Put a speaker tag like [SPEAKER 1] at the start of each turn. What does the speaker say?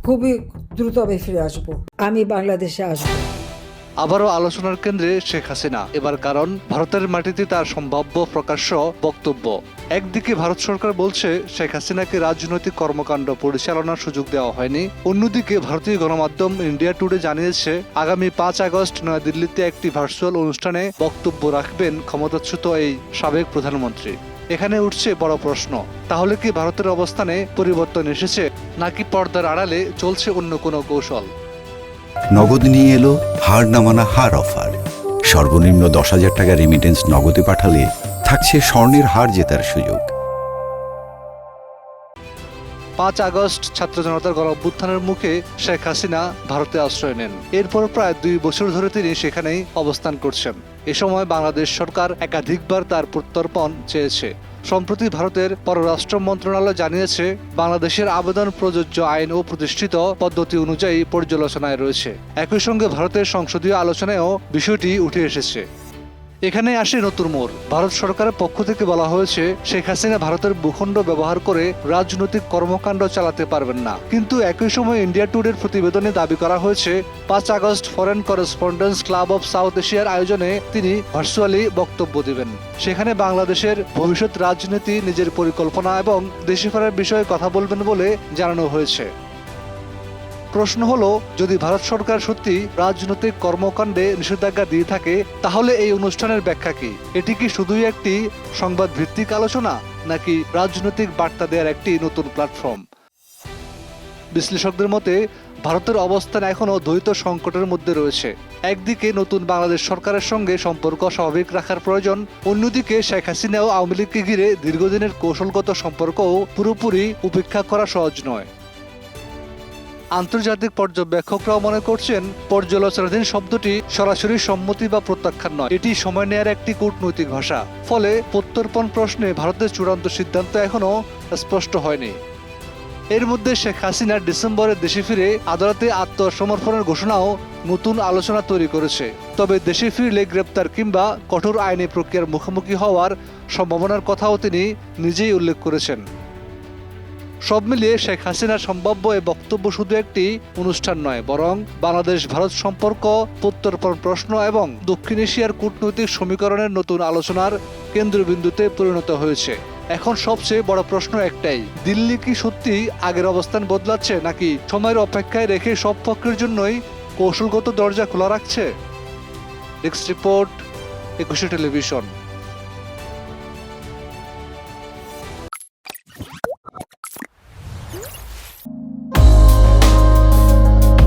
[SPEAKER 1] খুবই দ্রুত আমি ফিরে আসবো, আমি বাংলাদেশে আসবো।
[SPEAKER 2] আবারও আলোচনার কেন্দ্রে শেখ হাসিনা, এবার কারণ ভারতের মাটিতে তার সম্ভাব্য প্রকাশ্য বক্তব্য। একদিকে ভারত সরকার বলছে শেখ হাসিনাকে রাজনৈতিক কর্মকাণ্ড পরিচালনার সুযোগ দেওয়া হয়নি, অন্যদিকে ভারতীয় গণমাধ্যম ইন্ডিয়া টুডে জানিয়েছে আগামী 5 আগস্ট নয়াদিল্লিতে একটি ভার্চুয়াল অনুষ্ঠানে বক্তব্য রাখবেন ক্ষমতাচ্যুত এই সাবেক প্রধানমন্ত্রী। এখানে উঠছে বড় প্রশ্ন, তাহলে কি ভারতের অবস্থানে পরিবর্তন এসেছে, নাকি পর্দার আড়ালে চলছে অন্য কোনো কৌশল?
[SPEAKER 3] নগদ নিয়ে এলো হার না মানা হার অফার। সর্বনিম্ন 10,000 টাকা রেমিটেন্স নগদে পাঠালে থাকছে স্বর্ণের হার জেতার সুযোগ।
[SPEAKER 2] 5 আগস্ট ছাত্র জনতার গণ অভ্যুত্থানের মুখে শেখ হাসিনা ভারতে আশ্রয় নেন। এরপর প্রায় 2 বছর ধরে তিনি সেখানেই অবস্থান করছেন। এ সময় বাংলাদেশ সরকার একাধিকবার তার প্রত্যর্পণ চেয়েছে। সম্প্রতি ভারতের পররাষ্ট্র মন্ত্রণালয় জানিয়েছে বাংলাদেশের আবেদন প্রযোজ্য আইন ও প্রতিষ্ঠিত পদ্ধতি অনুযায়ী পর্যালোচনায় রয়েছে। একই সঙ্গে ভারতের সংসদীয় আলোচনায়ও বিষয়টি উঠে এসেছে। এখানে আসে নতুন মোড়। ভারত সরকারের পক্ষ থেকে বলা হয়েছে শেখ হাসিনা ভারতের ভূখণ্ড ব্যবহার করে রাজনৈতিক কর্মকাণ্ড চালাতে পারবেন না, কিন্তু একই সময় ইন্ডিয়া টুডের প্রতিবেদনে দাবি করা হয়েছে 5 August foreign correspondence club of south এশিয়ার আয়োজনে তিনি ভার্চুয়ালি বক্তব্য দেবেন। সেখানে বাংলাদেশের ভবিষ্যৎ রাজনীতি, নিজের পরিকল্পনা এবং দেশে ফেরার বিষয়ে কথা বলবেন বলে জানানো হয়েছে। প্রশ্ন হলো, যদি ভারত সরকার সত্যি রাজনৈতিক কর্মকাণ্ডে নিষেধাজ্ঞা দিয়ে থাকে, তাহলে এই অনুষ্ঠানের ব্যাখ্যা কি? এটি কি শুধুই একটি সংবাদ ভিত্তিক আলোচনা, নাকি রাজনৈতিক বার্তা দেওয়ার একটি নতুন প্ল্যাটফর্ম? বিশ্লেষকদের মতে ভারতের অবস্থান এখনও দ্বৈত সংকটের মধ্যে রয়েছে। একদিকে নতুন বাংলাদেশ সরকারের সঙ্গে সম্পর্ক স্বাভাবিক রাখার প্রয়োজন, অন্যদিকে শেখ হাসিনা ও আওয়ামী লীগকে ঘিরে দীর্ঘদিনের কৌশলগত সম্পর্কও পুরোপুরি উপেক্ষা করা সহজ নয়। আন্তর্জাতিক পর্যবেক্ষকরাও মনে করছেন পর্যালোচনাধীন শব্দটি সরাসরি সম্মতি বা প্রত্যাখ্যান নয়, এটি সময় নেয়ার একটি কূটনৈতিক ভাষা। ফলে প্রত্যর্পণ প্রশ্নে ভারতের চূড়ান্ত সিদ্ধান্ত এখনও স্পষ্ট হয়নি। এর মধ্যে শেখ হাসিনা ডিসেম্বরে দেশে ফিরে আদালতে আত্মসমর্পণের ঘোষণাও নতুন আলোচনা তৈরি করেছে। তবে দেশে ফিরলে গ্রেপ্তার কিংবা কঠোর আইনি প্রক্রিয়ার মুখোমুখি হওয়ার সম্ভাবনার কথাও তিনি নিজেই উল্লেখ করেছেন। সব মিলিয়ে শেখ হাসিনার সম্ভাব্য এ বক্তব্য শুধু একটি অনুষ্ঠান নয়, বরং বাংলাদেশ ভারত সম্পর্ক, প্রত্যর্পণ প্রশ্ন এবং দক্ষিণ এশিয়ার কূটনৈতিক সমীকরণের নতুন আলোচনার কেন্দ্রবিন্দুতে পরিণত হয়েছে। এখন সবচেয়ে বড় প্রশ্ন একটাই, দিল্লি কি সত্যি আগের অবস্থান বদলাচ্ছে, নাকি সময়ের অপেক্ষায় রেখে সব পক্ষের জন্যই কৌশলগত দরজা খোলা রাখছে? Desk report, 21 television.